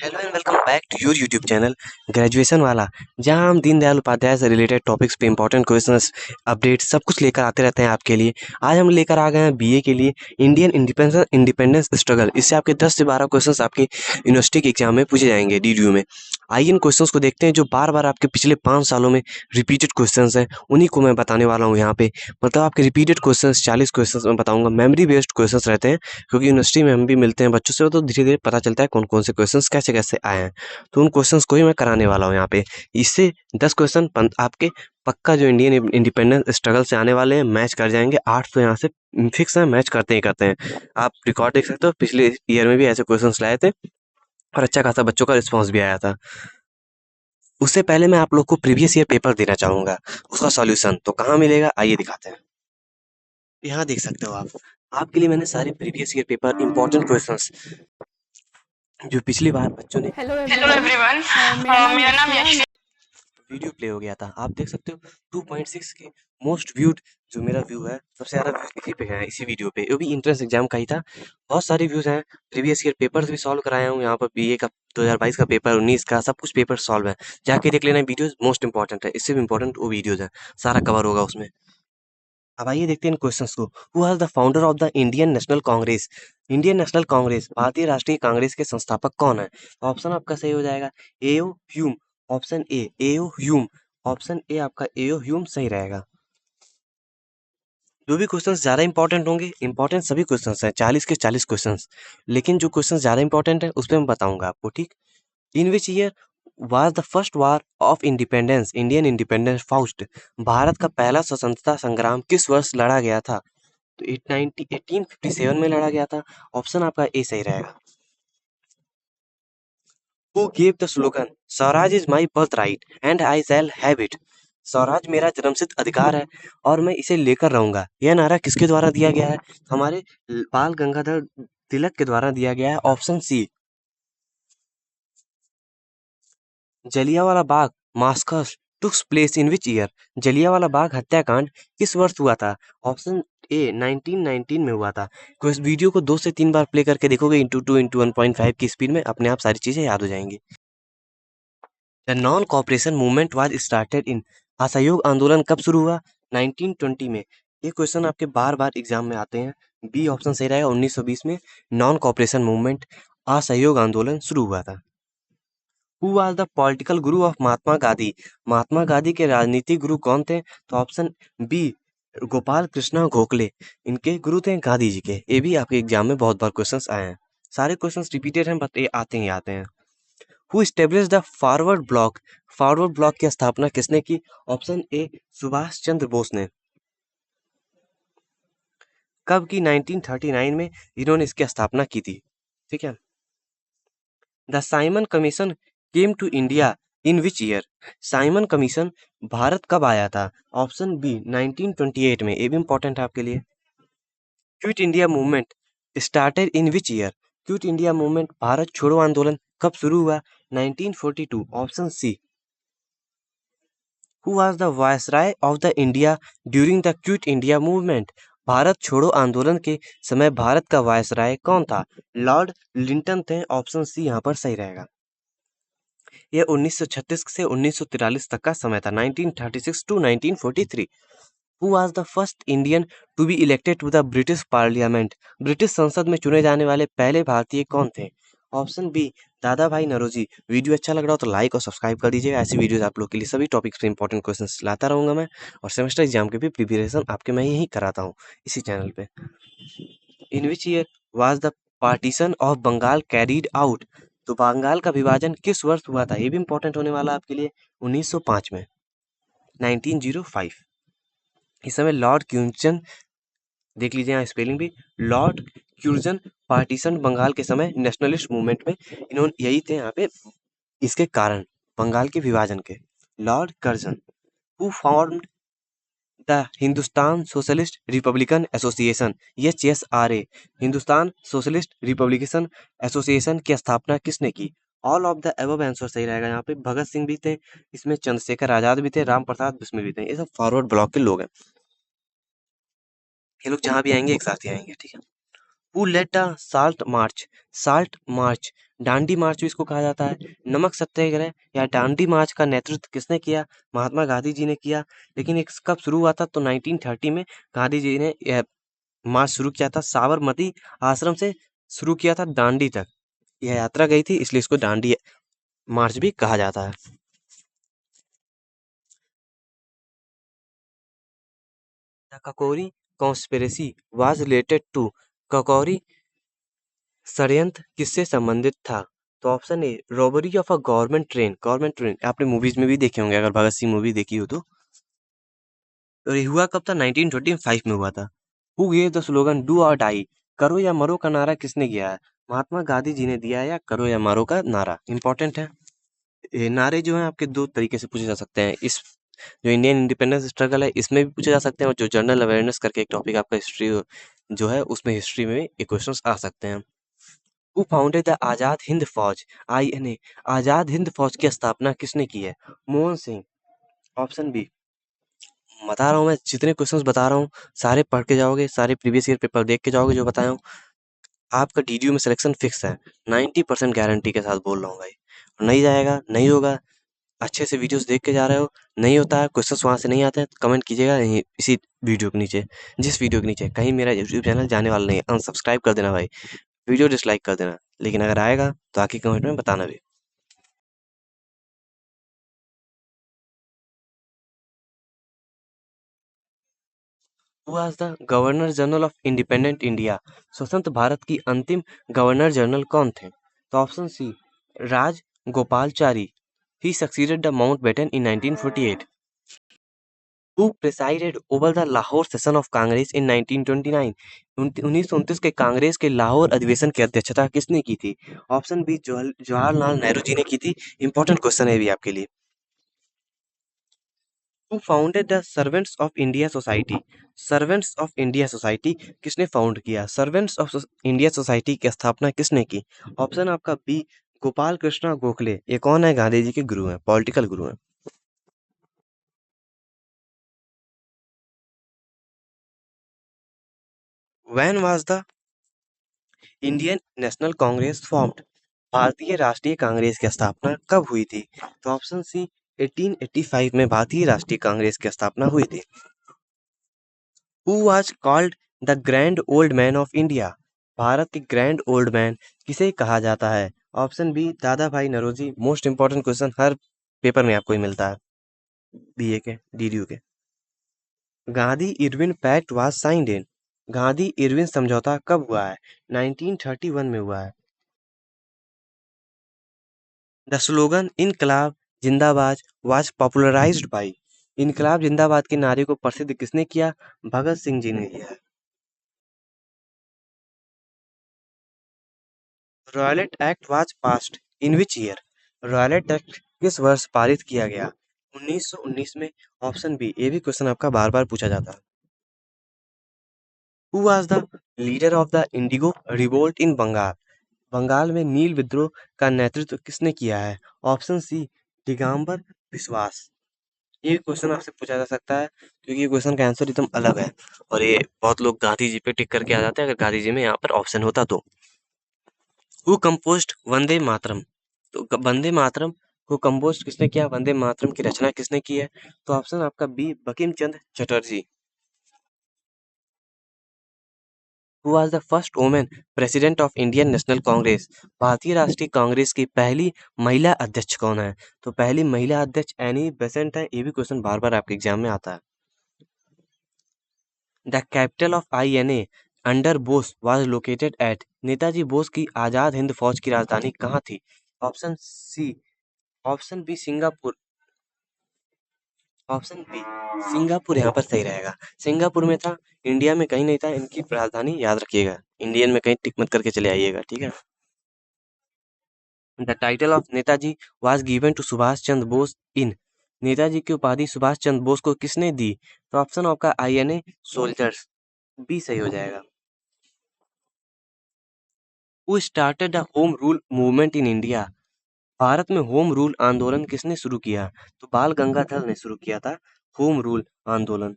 Hello and welcome back to your YouTube channel graduation वाला, जहां हम दीनदयाल उपाध्याय से रिलेटेड टॉपिक्स पे इंपॉर्टेंट क्वेश्चंस, अपडेट्स सब कुछ लेकर आते रहते हैं आपके लिए। आज हम लेकर आ गए हैं बीए के लिए इंडियन इंडिपेंडेंस स्ट्रगल। इससे आपके 10 से 12 क्वेश्चंस आपके यूनिवर्सिटी के एग्जाम में पूछे जाएंगे डीडीयू में। आइए इन क्वेश्चंस को देखते हैं जो बार बार आपके पिछले 5 सालों में रिपीटेड क्वेश्चंस हैं, उन्हीं को मैं बताने वाला हूँ यहाँ पे। मतलब आपके रिपीटेड क्वेश्चंस 40 क्वेश्चंस मैं बताऊंगा, मेमोरी बेस्ड क्वेश्चंस रहते हैं, क्योंकि यूनिवर्सिटी में हम भी मिलते हैं बच्चों से, तो धीरे धीरे पता चलता है कौन कौन से क्वेश्चंस कैसे कैसे आए हैं। तो उन क्वेश्चंस को ही मैं कराने वाला हूँ यहाँ पे। इससे 10 क्वेश्चन आपके पक्का जो इंडियन इंडिपेंडेंस स्ट्रगल से आने वाले हैं मैच कर जाएंगे। 8 तो यहाँ से फिक्स है, मैच करते ही करते हैं। आप रिकॉर्ड देख सकते हो, पिछले ईयर में भी ऐसे क्वेश्चंस लाए थे और अच्छा खासा बच्चों का रिस्पॉन्स भी आया था। उससे पहले मैं आप लोग को प्रीवियस ईयर पेपर देना चाहूंगा, उसका सॉल्यूशन तो कहाँ मिलेगा आइए दिखाते हैं। यहाँ देख सकते हो आप, आपके लिए मैंने सारे previous year paper important questions जो पिछली बार बच्चों ने। Hello hello everyone. एवरीवन, मेरा नाम मेरा नाम यक्षिया। यश। वीडियो प्ले हो गया था, आप देख सकते हो 2.6 के मोस्ट व्यूड जो मेरा व्यू है, सबसे ज़्यादा व्यूज इसी पे है, इसी वीडियो पे। वो भी इंट्रेंस एग्जाम का ही था। बहुत सारे व्यूज हैं, प्रीवियस ईयर पेपर्स भी सॉल्व कराया हूँ यहाँ पर। बीए का 2022 का पेपर, 19 का, सब कुछ पेपर सॉल्व है। जाके देख लेना, वीडियोज मोस्ट इंपॉर्टेंट है, इससे भी इंपॉर्टेंट वो वीडियोज है, सारा कवर होगा उसमें। अब आइए देखते हैं इन क्वेश्चंस को। Who was the founder of the Indian National Congress? Indian National Congress, Bharatiya Rashtriya Congress के संस्थापक कौन है? ऑप्शन आपका सही हो जाएगा AO Hume. Option A AO Hume. Option A आपका एओ ह्यूम सही रहेगा। जो भी क्वेश्चंस ज़्यादा इंपॉर्टेंट होंगे, इंपॉर्टेंट सभी क्वेश्चंस हैं, 40 के 40 क्वेश्चंस, लेकिन जो क्वेश्चन ज़्यादा इंपॉर्टेंट है उस पर मैं बताऊंगा आपको, ठीक। In which year was the first war of independence, Indian independence फाउस्ट? भारत का पहला स्वतंत्रता संग्राम किस वर्ष लड़ा गया था? तो 1857 में लड़ा गया था। ऑप्शन आपका ए सही रहेगा। Who gave the slogan Swaraj is my birth right and I shall have it? Swaraj मेरा जन्मसिद्ध अधिकार है और मैं इसे लेकर रहूंगा, यह नारा किसके द्वारा दिया गया है? हमारे बाल गंगाधर तिलक के द्वारा दिया गया है। Option C. Jallianwala Bagh massacres took place in which year? Jallianwala Bagh हत्याकांड किस वर्ष हुआ था? ऑप्शन ए 1919 में हुआ था। तो इस वीडियो को 2 से 3 बार प्ले करके देखोगे इंटू 2 इंटू 1.5 की स्पीड में, अपने आप सारी चीजें याद हो जाएंगी। The non cooperation movement was started in? असहयोग आंदोलन कब शुरू हुआ? 1920 में। ये क्वेश्चन आपके बार बार एग्जाम में आते हैं। बी ऑप्शन सही रहेगा, 1920 में नॉन कॉपरेशन मूवमेंट, असहयोग आंदोलन शुरू हुआ था। Who was the political Guru of Mahatma Gandhi? Mahatma Gandhi के राजनीतिक गुरु कौन थे? तो ऑप्शन बी गोपाल कृष्णा गोखले इनके गुरु थे गांधी जी के। ये भी आपके एग्जाम में बहुत बार क्वेश्चंस आए हैं। सारे क्वेश्चंस रिपीटेड हैं, बट ये आते ही आते हैं। Who establish the forward block? Forward block की स्थापना किसने की? ऑप्शन ए सुभाष चंद्र बोस ने। कब की? 1939 में इन्होंने इसकी स्थापना की थी, ठीक है। The Simon Commission came to India in which year? Simon Commission Bharat कब आया था? ऑप्शन बी 1928 में। ये भी इंपॉर्टेंट है आपके लिए। Quit India movement started in which year? Quit India movement, Bharat छोड़ो आंदोलन कब शुरू हुआ? 1942। Option C. Who was the viceroy of the India during the Quit India movement? Bharat छोड़ो आंदोलन के समय भारत का वायसराय कौन था? लॉर्ड लिंटन थे। ऑप्शन सी यहाँ पर सही रहेगा। यह 1936 से 1943 तक का समय था, 1936 to 1943। Who was the first Indian to be elected to the British Parliament? British संसद में चुने जाने वाले पहले भारतीय कौन थे? ऑप्शन बी दादा भाई नौरोजी। वीडियो अच्छा लग रहा हो तो लाइक और सब्सक्राइब कर दीजिएगा। ऐसी वीडियोस आप लोग के लिए सभी टॉपिक्स पे इंपॉर्टेंट क्वेश्चंस लाता रहूंगा मैं, और सेमेस्टर एग्जाम के भी प्रिपरेशन आपके मैं यही कराता हूँ इसी चैनल पे। In which year was the partition of Bengal carried out? तो बंगाल का विभाजन किस वर्ष हुआ था? ये भी इंपॉर्टेंट होने वाला आपके लिए। 1905 में, 1905। इस समय लॉर्ड क्यूंचन, देख लीजिए यहाँ स्पेलिंग भी, लॉर्ड क्यूर्जन पार्टीशन बंगाल के समय नेशनलिस्ट मूवमेंट में इन्होंने यही थे यहाँ पे, इसके कारण बंगाल के विभाजन के। Lord Curzon. Who formed the Hindustan socialist Republican association? HSRA, Hindustan socialist Republican association की स्थापना किसने की? All of the above answer सही रहेगा। यहाँ पे भगत सिंह भी थे, इसमें चंद्रशेखर आजाद भी थे, राम प्रसाद बिस्मिल भी थे। ये सब फॉरवर्ड ब्लॉक के लोग हैं। ये लोग जहाँ भी आएंगे एक साथ ही आएंगे, ठीक है। Who led the salt march, salt march, Dandi march भी इसको कहा जाता है। नमक सत्याग्रह या डांडी मार्च का नेतृत्व किसने किया? महात्मा गांधी जी ने किया। लेकिन ये कब शुरू हुआ था? तो 1930 में गांधी जी ने यह मार्च शुरू किया था, साबरमती आश्रम से शुरू किया था दांडी तक यह यात्रा गई थी, इसलिए इसको दांडी मार्च भी कहा जाता है। The Kakori conspiracy was related to, Kakori षड्यंत्र किससे संबंधित था? तो option A robbery of a government train आपने मूवीज में भी देखे होंगे अगर भगत सिंह मूवी देखी हो तो। ये हुआ कब था? 1925 में हुआ था। Who gave the slogan do और डाई, करो या मरो का नारा किसने दिया है? महात्मा गांधी जी ने दिया है या करो या मरो का नारा इंपॉर्टेंट है। ये नारे जो हैं आपके दो तरीके से पूछे जा सकते हैं। इस जो इंडियन इंडिपेंडेंस स्ट्रगल है इसमें भी पूछे जा सकते हैं, और जो जनरल अवेयरनेस करके एक टॉपिक आपका हिस्ट्री जो है उसमें हिस्ट्री में ये क्वेश्चंस आ सकते हैं। हु फाउंडेड द आजाद हिंद फौज, आईएनए, आजाद हिंद फौज की स्थापना किसने की है? मोहन सिंह। Option B. बता रहा हूँ मैं, जितने क्वेश्चंस बता रहा हूँ सारे पढ़ के जाओगे, सारे प्रीवियस ईयर पेपर देख के जाओगे जो बताया हूँ, आपका डीडीयू में सिलेक्शन फिक्स है। 90% गारंटी के साथ बोल रहा हूँ भाई। नहीं जाएगा, नहीं होगा, अच्छे से वीडियोस देख के जा रहे हो, नहीं होता है, क्वेश्चंस वहां से नहीं आते हैं, तो कमेंट कीजिएगा यहीं इसी वीडियो के नीचे, जिस वीडियो के नीचे। कहीं मेरा यूट्यूब चैनल जाने वाला नहीं है, अनसब्सक्राइब कर देना भाई, वीडियो डिसलाइक कर देना, लेकिन अगर आएगा तो आके कमेंट में बताना भी। Who was the governor general of independent India, स्वतंत्र भारत की अंतिम गवर्नर जनरल कौन थे? तो option C Raj Gopalachari, he succeeded the Mountbatten in 1948। Who presided over the Lahore session of Congress in 1929, 1929 के कांग्रेस के लाहौर अधिवेशन की अध्यक्षता किसने की थी? ऑप्शन बी जवाहरलाल नेहरू जी ने की थी। इंपॉर्टेंट क्वेश्चन है भी आपके लिए। Who founded the servants of India society, servants of India society किसने फाउंड किया? सर्वेंट्स ऑफ इंडिया सोसाइटी की स्थापना किसने की? ऑप्शन आपका बी गोपाल कृष्णा गोखले। ये कौन है? गांधी जी के गुरु हैं, पॉलिटिकल गुरु हैं। When was the Indian National Congress formed, भारतीय राष्ट्रीय कांग्रेस की स्थापना कब हुई थी? तो ऑप्शन सी 1885 में भारतीय राष्ट्रीय कांग्रेस की स्थापना हुई थी। Who was called the grand old man of India, Bharat के ग्रैंड ओल्ड मैन किसे कहा जाता है? Option B Dadabhai Naoroji. Most important question हर पेपर में आपको ही मिलता है, बीए के, डीडीयू के। Gandhi Irwin pact was signed in, Gandhi Irwin समझौता कब हुआ है? 1931 में हुआ है। द स्लोगन इनकलाब जिंदाबाद वाज पॉपुलराइज्ड बाय, इनकलाब जिंदाबाद के नारे को प्रसिद्ध किसने किया? भगत सिंह जी ने किया। Rowlatt act was passed in which year, Rowlatt act किस वर्ष पारित किया गया? 1919 में। Option B. ये भी क्वेश्चन आपका बार बार पूछा जाता है। Who was the leader of the indigo revolt in Bengal, Bengal में नील विद्रोह का नेतृत्व किसने किया है? Option C Digambar Biswas. ये क्वेश्चन आपसे पूछा जा सकता है क्योंकि ये क्वेश्चन का आंसर एकदम अलग है, और ये बहुत लोग गांधी जी पे टिक करके आ जाते हैं अगर गांधी जी में यहाँ पर ऑप्शन होता तो। हु कंपोज्ड वंदे मातरम, तो वंदे मातरम को कंपोज किसने किया? वंदे मातरम की रचना किसने की है? तो ऑप्शन आपका B Bankim Chandra Chatterjee. Who was the first women president of Indian National Congress, Bharatiya Rashtriya Congress की पहली महिला अध्यक्ष कौन है? तो पहली महिला अध्यक्ष एनी बेसेंट है। ये भी क्वेश्चन बार बार आपके एग्जाम में आता है। The capital of INA under Bose was located at, Netaji Bose की आजाद हिंद फौज की राजधानी कहाँ थी? Option C, option B Singapore, option B Singapore यहाँ पर सही रहेगा। सिंगापुर में था, इंडिया में कहीं नहीं था। इनकी राजधानी याद रखिएगा, इंडियन में कहीं टिक मत करके चले आइएगा, ठीक है। The title of Netaji was given to Subhash Chandra Bose in, Netaji की उपाधि सुभाष चंद्र बोस को किसने दी? तो ऑप्शन आपका आईएनए सोल्जर्स, बी सही हो जाएगा। Who started the home rule movement in India, Bharat में होम रूल आंदोलन किसने शुरू किया? तो बाल गंगाधर ने शुरू किया था होम रूल आंदोलन।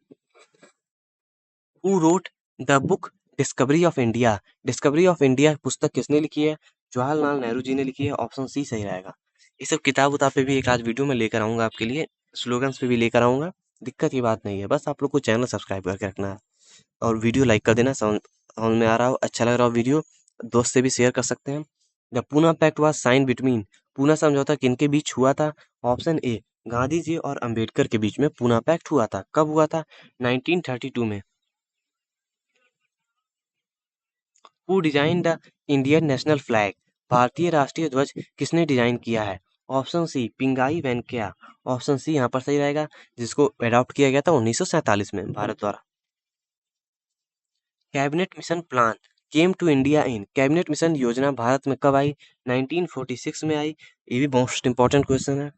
Who wrote the book discovery of India, discovery of India पुस्तक किसने लिखी है? जवाहरलाल नेहरू जी ने लिखी है। ऑप्शन सी सही रहेगा। ये सब किताब उताब पे भी एक आज वीडियो में लेकर आऊंगा आपके लिए, स्लोगन्स पे भी लेकर आऊंगा। दिक्कत की बात नहीं है, बस आप लोग को चैनल सब्सक्राइब करके रखना है और वीडियो लाइक कर देना। समझ समझ में आ रहा हो, अच्छा लग रहा हो वीडियो, दोस्त से भी शेयर कर सकते हैं। The Poona pact was signed between, Poona समझौता किनके बीच हुआ था? ऑप्शन ए गांधी जी और अंबेडकर के बीच में पूना पैक्ट हुआ था। कब हुआ था? 1932 में। Who design the Indian national flag, भारतीय राष्ट्रीय ध्वज किसने डिजाइन किया है? Option C Pingali Venkayya, option C यहाँ पर सही रहेगा, जिसको अडॉप्ट किया गया था 1947 में भारत द्वारा। Cabinet Mission Plan came to India in, Cabinet Mission योजना भारत में कब आई? 1946 में आई। ये भी मोस्ट इंपॉर्टेंट क्वेश्चन है।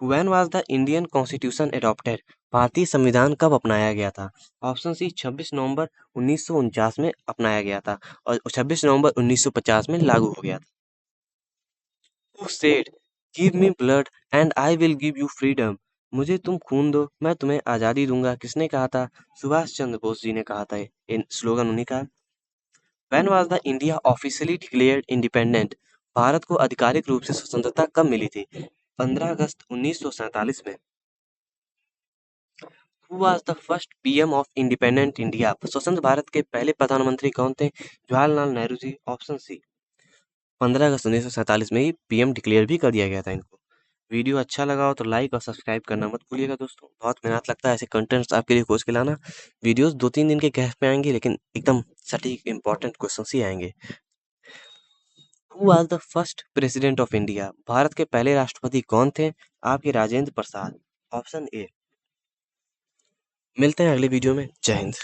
When was the Indian constitution adopted, भारतीय संविधान कब अपनाया गया था? ऑप्शन सी 26 नवंबर 1949 में अपनाया गया था और 26 नवंबर 1950 में लागू हो गया था। Who said give me blood and I will give you freedom, मुझे तुम खून दो मैं तुम्हें आजादी दूंगा, किसने कहा था? सुभाष चंद्र बोस जी ने कहा था। ये स्लोगन उन्हीं का है। When was the India officially declared independent, Bharat को आधिकारिक रूप से स्वतंत्रता कब मिली थी? 15 अगस्त 1947 में। Who was the first PM of independent India, स्वतंत्र भारत के पहले प्रधानमंत्री कौन थे? जवाहरलाल नेहरू जी। ऑप्शन सी 15 अगस्त 1947 में ही पीएम डिक्लेयर भी कर दिया गया था इनको। वीडियो अच्छा लगा हो तो लाइक और सब्सक्राइब करना मत भूलिएगा दोस्तों, बहुत मेहनत लगता है ऐसे कंटेंट्स आपके लिए खोज के लाना। वीडियोस 2-3 दिन के गैप में आएंगे लेकिन एकदम सटीक इंपॉर्टेंट क्वेश्चन ही आएंगे। Who was the first president of India, Bharat के पहले राष्ट्रपति कौन थे? आपके राजेंद्र प्रसाद। Option A. मिलते हैं अगले वीडियो में। जय हिंद।